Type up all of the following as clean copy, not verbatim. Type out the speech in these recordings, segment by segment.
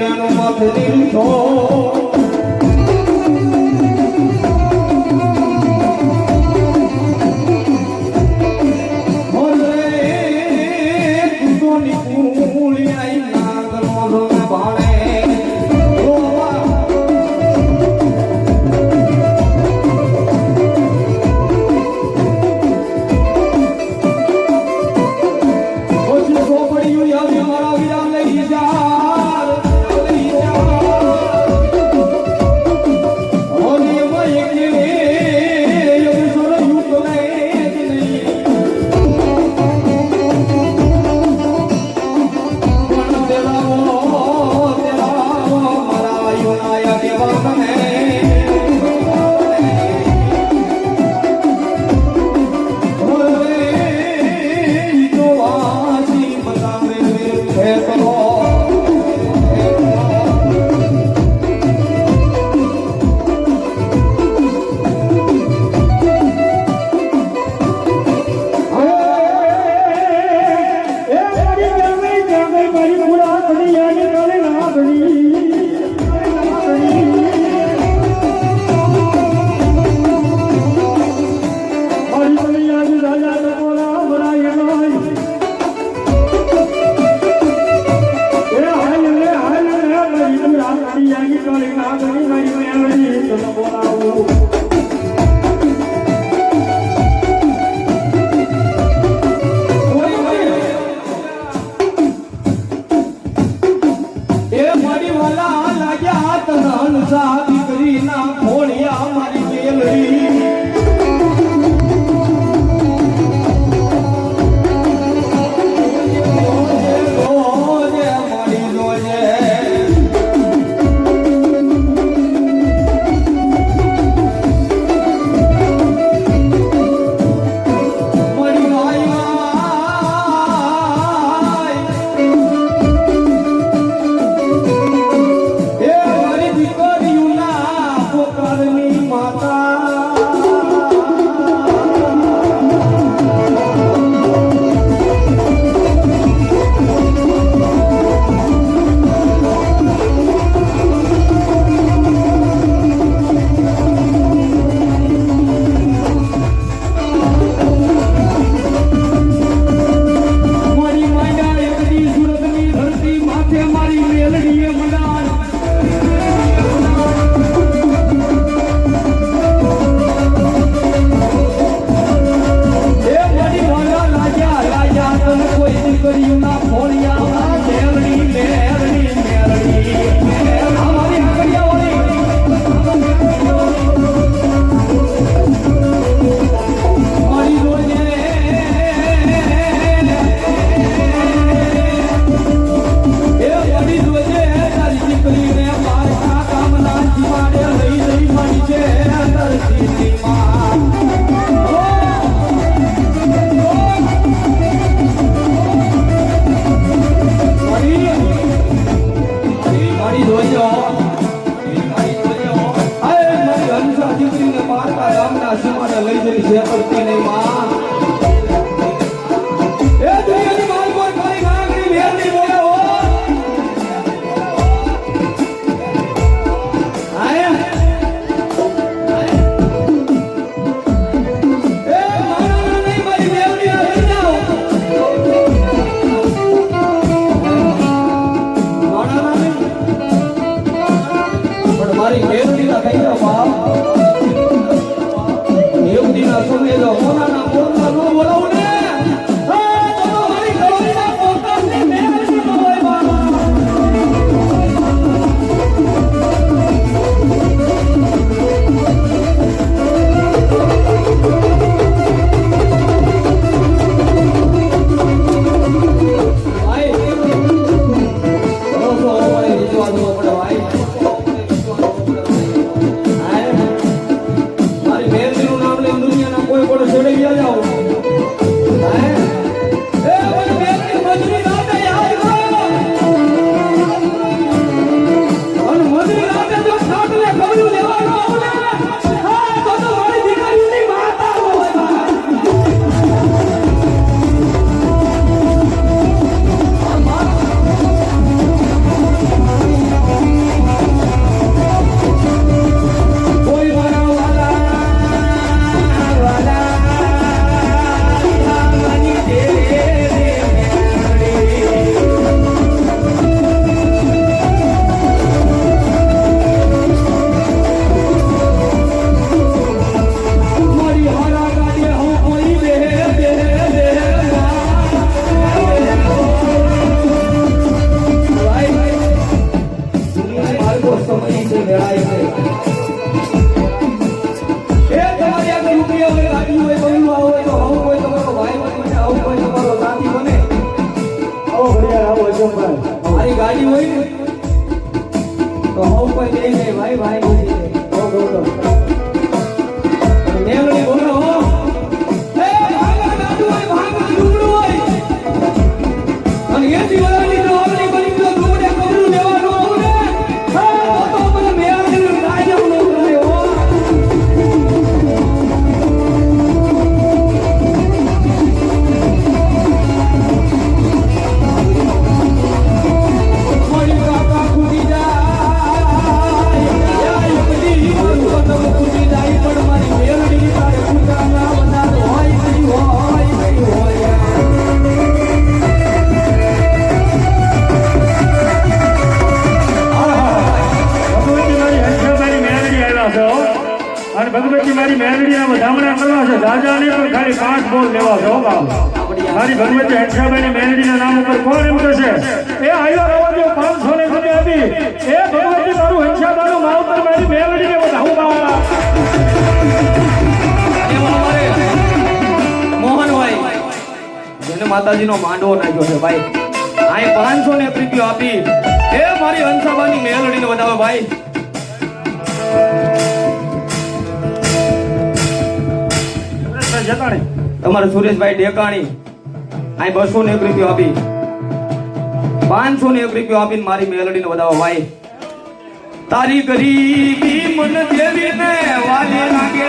મેનો માથની છો ભાઈ મેલડી બોલો એ ભાગા નાડું હોય ભાગા ડુંગળું હોય અને એ જીવવાની નોકરી બની તો ડુંગળે કબરું લેવાનું આવું ને હા તો મને મેલડી રાજા નો કર્યો ભગવતી મારી મેલડીના વધામણા કરવા છે દાદાને પણ ખાલી 5 બોલ લેવા છે મારી ભગવતી હંસાભાઈની મેલડીના નામ ઉપર કોણ એમ કહેશે એ આયો રવા દો 500 ને ખબર હતી એ ભગવતી મારું હંસાભાઈનું માવતર મારી મેલડીને વધાવું બા મોહનભાઈ જેને માતાજીનો માંડવો નાખ્યો છે ભાઈ આય 500 ને રૂપિયા આપી એ મારી હંસાભાઈની મેલડીને વધાવો ભાઈ તમારે સુરેશભાઈ ઢેકાણી આ 201 રૂપિયા આપી 501 રૂપિયા આપીને મારી મેલડીને વધાવો ભાઈ તારી ગરીબી મન દેવીને વાલી લાગે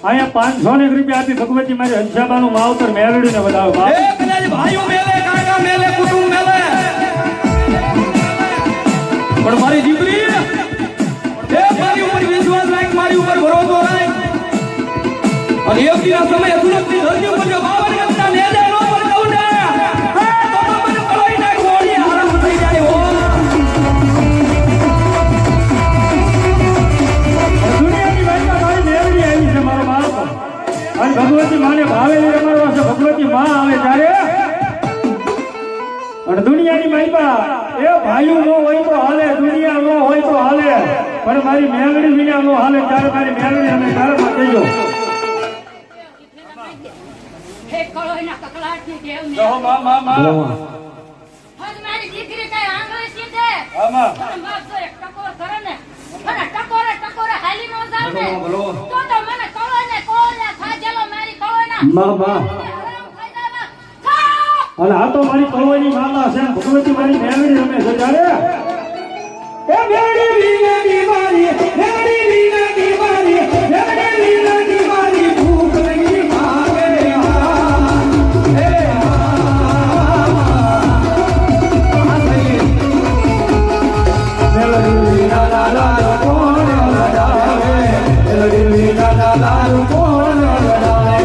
અહીંયા 501 રૂપિયા આપી ભગવતી મારી હંસાબાનું માવતર મેલડીને વધાવો ભાઈઓ મેલે કાકા મેલે કુટુંબ મેલે પણ મારી દીકરી એ મારી ઉપર વિશ્વાસ રાખ મારી ઉપર ભરોસો રાખ અને એક દિના સમય સુરતની ધરતી ઉપર જો 52 ગમતા ને જાય નો પર કહું ને હા તો મને કળાઈ નાખ ઓળી આરામ થઈ જાય હો દુનિયાની વાતમાં મારી મેલડી આવી છે મારો બાપ અને ભગવતી માને ભાવે અમારો પાસે ભગવતી માં આવે ત્યારે અને દુનિયાની મહિમા એ ભાઈઓ નો હોય તો હાલે દુનિયા નો હોય તો હાલે પણ મારી મેલડી વિના નો હાલે ત્યારે મારી મેલડી અમે તારમાં કહેજો હે કળોઈના કકલાટની દેવને જો માં હજ મારી દીકરી કઈ આંગળે સીધે આમાં પણ બાપ તો એક ટકોર કરે ને અને ટકોરે હાલી નો જાવ ને તો મને કળોઈને કોળ્યા ખાજેલો મારી કળોઈના માં અને આ તો મારી કળોઈની માતા છે ભગવતી મારી મેલડી રમે છે ત્યારે એ મેલડી વિનાની મારી મેલડી વિનાની મારી મેલડી વિનાની મારી ભૂખ નહીં ભાગે હે મેલડી લા લા કોણ લડાવે મેલડી લા લા કોણ લડાવે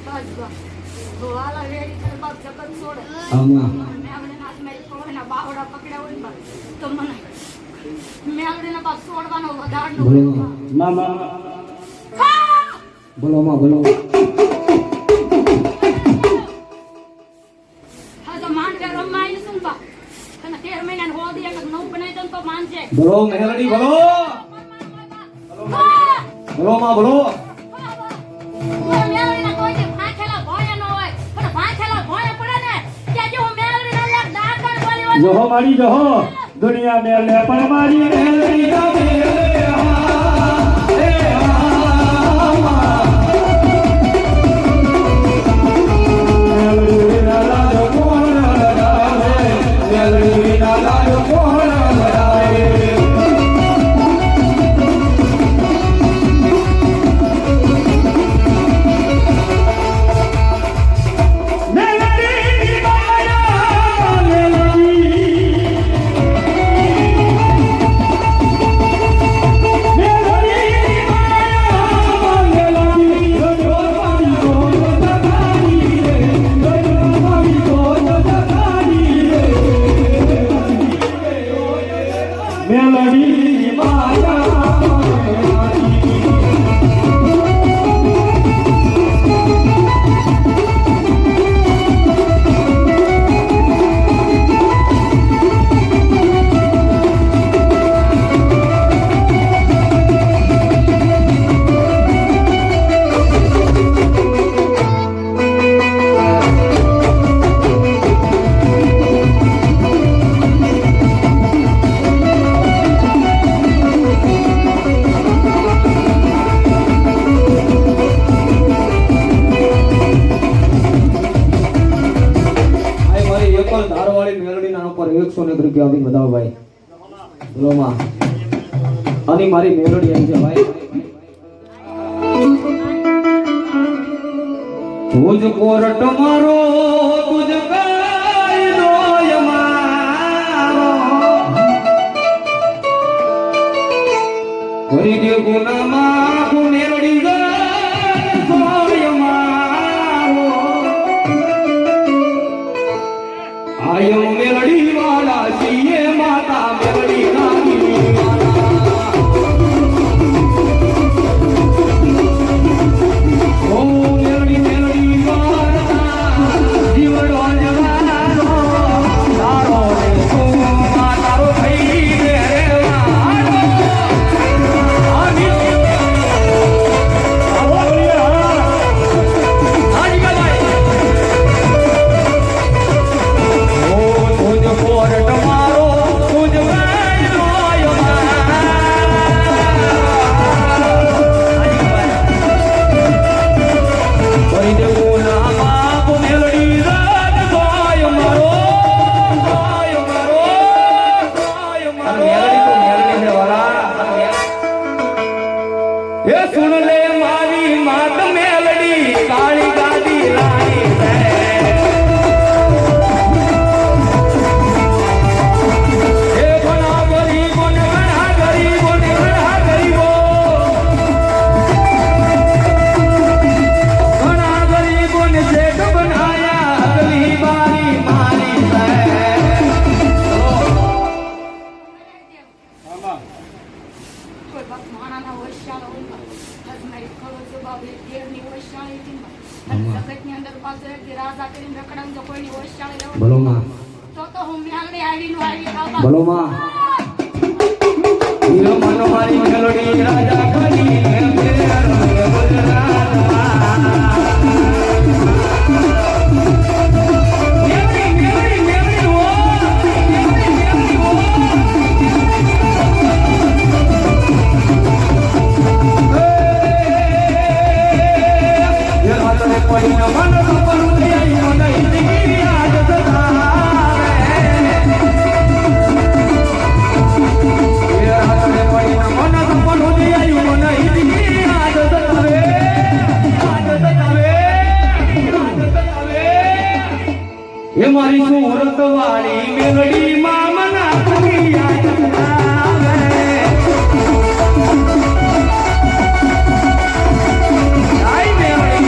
બસ બસ ગોવાલા વેરી કરે બાપ જગત છોડે આમાં મેં આપણે નાથ મેં કોઈના બાવડા પકડ્યા હોય ને બાપ, તો મને મેં આપણે બાપ છોડવાનો વધારનો બોલો મામા બોલો માં બોલો હા તો માન કે રમાય ને શું બા તને 13 મહિના હો દે કે નવ બનાવી દઉં તો માનજે બોલો મેલડી બોલો હા બોલો માં બોલો મેલડીના કોઈ જે ભાંખેલા ભોય ન હોય પણ ભાંખેલા ભોય પડે ને કે જો મેલડીના લાગ દાકણ બોલી હોય જોહો મારી જોહો દુનિયા મેલે પણ મારી મેલડી ના મેલે રૂપિયા આપી બતાવો ભાઈ બોલો માં અને મારી મેલોડી આવી છે ભાઈ તુજ કોરટ મારો તુજ કાયદો યમારો કરી દે ગુનામાં કો મેલોડી ગન સોય મારો આયો મેલડી વાલા છીએ માતા મેલડી નાની ઓ મેલડી મેલડી વાલા જીવડો જવાનો તારો રે સોમા તારો થઈ રે વાલો આની सुन ले मारी मात मेलडी काली गादी रानी है हे बना गरीबो ने बना गरीबो ने बना गरीबो बना गरीबो ने सेठ बनाया अगली बारी मारी है કોઈ બાપ માણાના વર્ષાળો હોય આજ મારી ખરો જવાબ એ દેવની વર્ષાળી હતી જગતની અંદર પાછળ એક રાજા કરીને રખડાવું તો કોઈની વર્ષાળી લેવો બોલો માં તો હું મ્યાલડી આવીને આવી ખાવા બોલો માં હીરો મનો મારી મેલોડી રાજા ખાલી ये मारी सूरत वाली मेलडी मामना आई मेलडी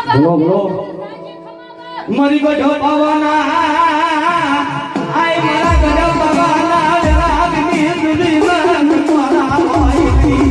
બોલો બોલો મારી ગઢ પાવાના આય મારા ગઢ પાવાના જરા આગની સુધી મારા ભાઈ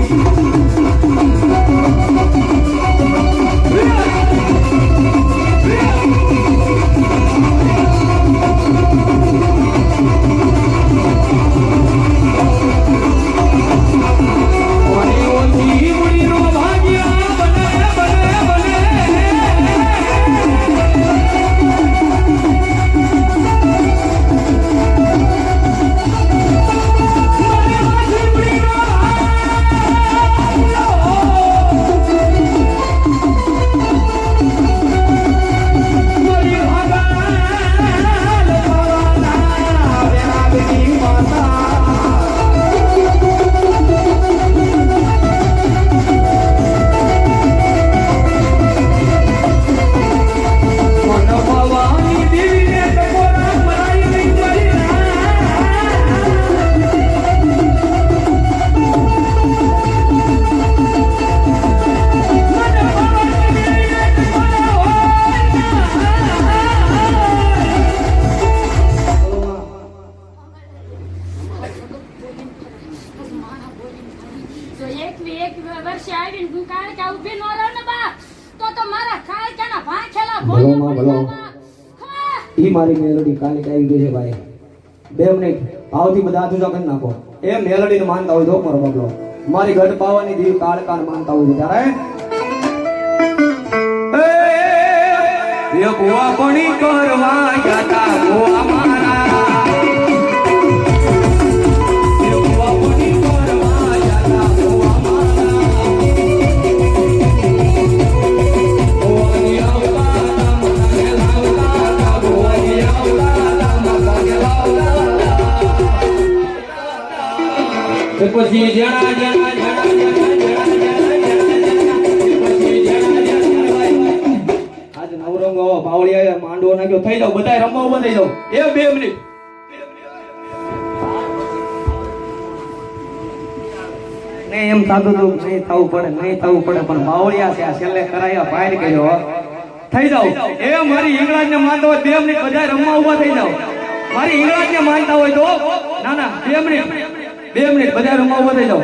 ભલો માં ભલો ઈ મારી મેલોડી કાલે આવી ગઈ છે ભાઈ 2 મિનિટ ભાવથી બધા જુદા કરી નાખો એ મેલોડી ને માનતા હોય તો મારો બબલો મારી ગઢ પાવાની દેવી કાળકાન માનતા હોય ત્યારે એ ભુવા કોણી કરવા જાતા ભુવા મારા એ ભુવા કોણી કરવા જાતા ભુવા પછી જણા જણા આજ નવરંગો બાવળિયા માંડવો નાખ્યો થઈ જાવ બધાય રમવા ઉભા થઈ જાવ એ 2 મિનિટ ને એમ થાતું હતું નહીં થવું પડે પણ બાવળિયા છે આ છેલ્લે કરાયા બહાર કર્યો થઈ જાવ એ મારી હિંગળાજ ને માનતા હોય 2 મિનિટ બધાય રમવા ઉભા થઈ જાવ મારી હિંગળાજ ને માનતા હોય તો ના 2 મિનિટ બધા રમવા ઉભા થઈ જાવ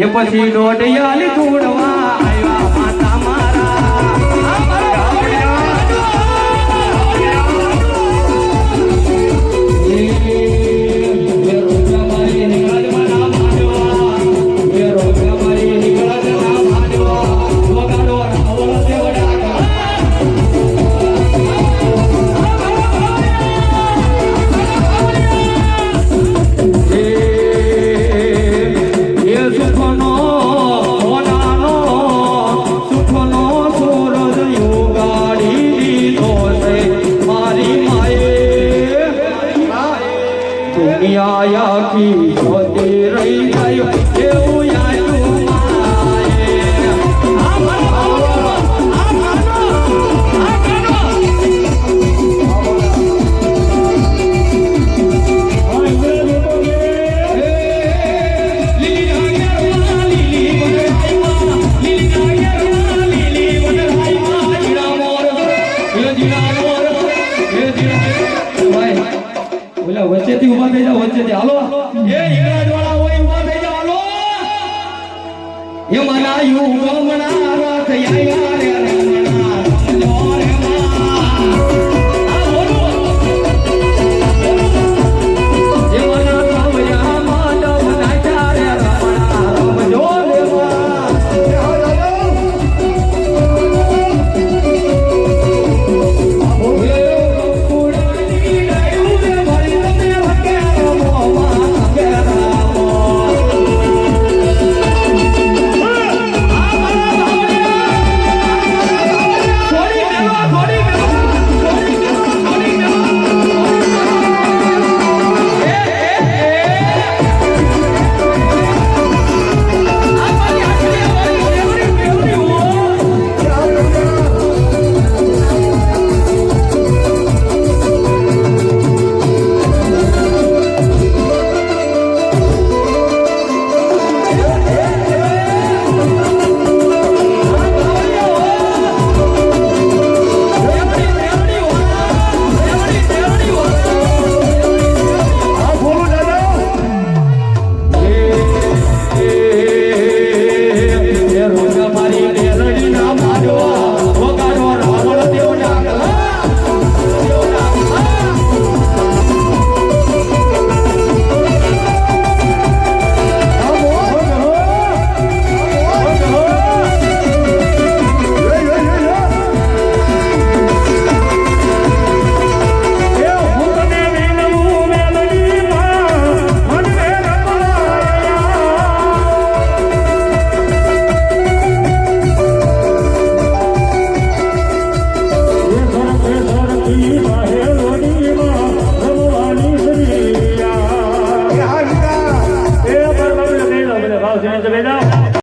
એ પછી દોઢિયાલી છોડવા આવ્યા માતા મારા આયા કી જોતી રહી ગયો એવું યાદું માએ વચ્ચેથી ઉભા થઈ જાઓ વચ્ચેથી હાલો એ હિંગળાજ વાળા હોય ઉભા થઈ જાઓ હાલો એ મના યુગ મના રાત આયા રે